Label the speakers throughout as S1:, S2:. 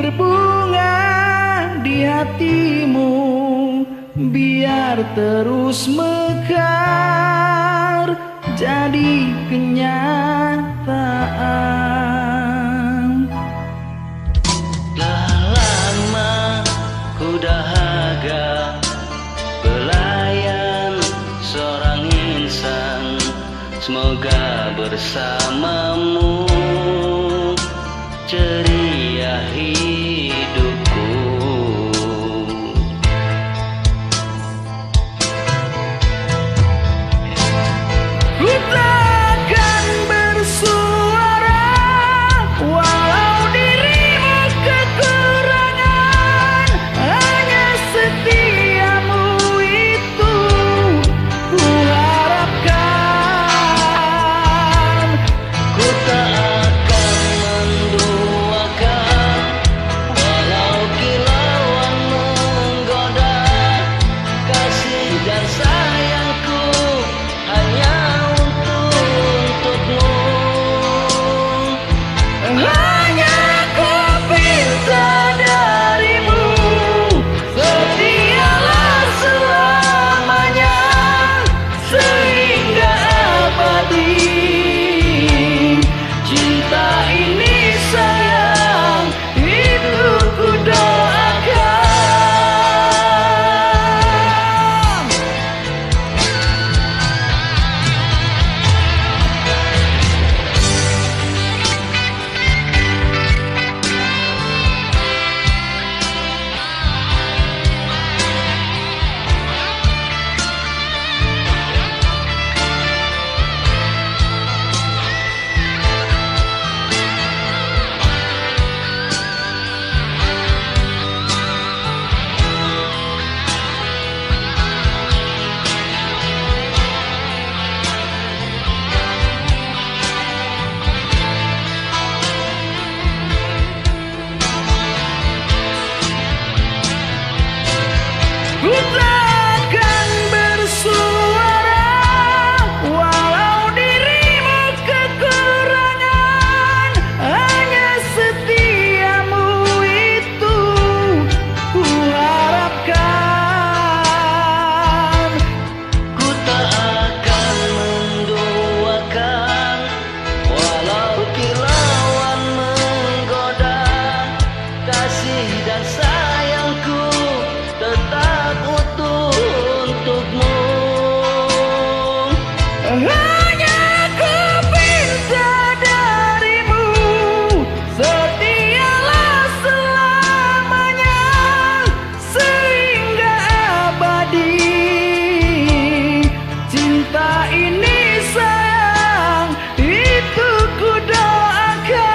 S1: berbunga di hatimu, biar terus mekar jadi kenyataan.
S2: Dah lama ku dahaga pelayan seorang insan, semoga bersamamu ceria hidupku.
S1: Ku takkan bersuara walau dirimu kekurangan, hanya setiamu itu ku harapkan.
S2: Ku tak akan menduakan walau kilauan menggoda, kasih dan sayangku hanya untukmu.
S1: Hanya ku minta darimu, setialah selamanya sehingga abadi. Cinta ini sayang, itu ku doakan. Ku takkan bersuara walau dirimu kekurangan, hanya setiamu itu ku harapkan.
S2: Ku tak akan menduakan walau kilauan menggoda, kasih dan sayangku tetap utuh untukmu.
S1: Hanya ku minta darimu, setialah selamanya sehingga abadi. Cinta ini sayang, itu ku doakan.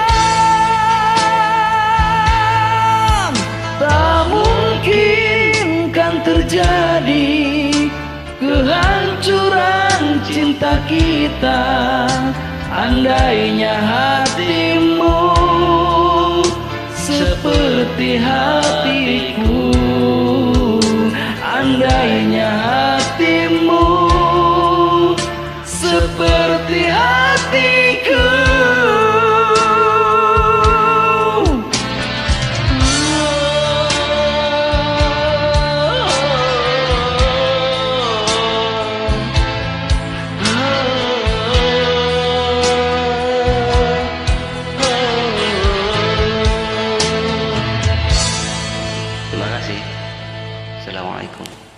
S1: Tak mungkin kan terjadi kehancuran cinta kita, andainya hatimu seperti hatiku, andainya hatimu seperti hatiku.
S2: Terima kasih. Assalamualaikum.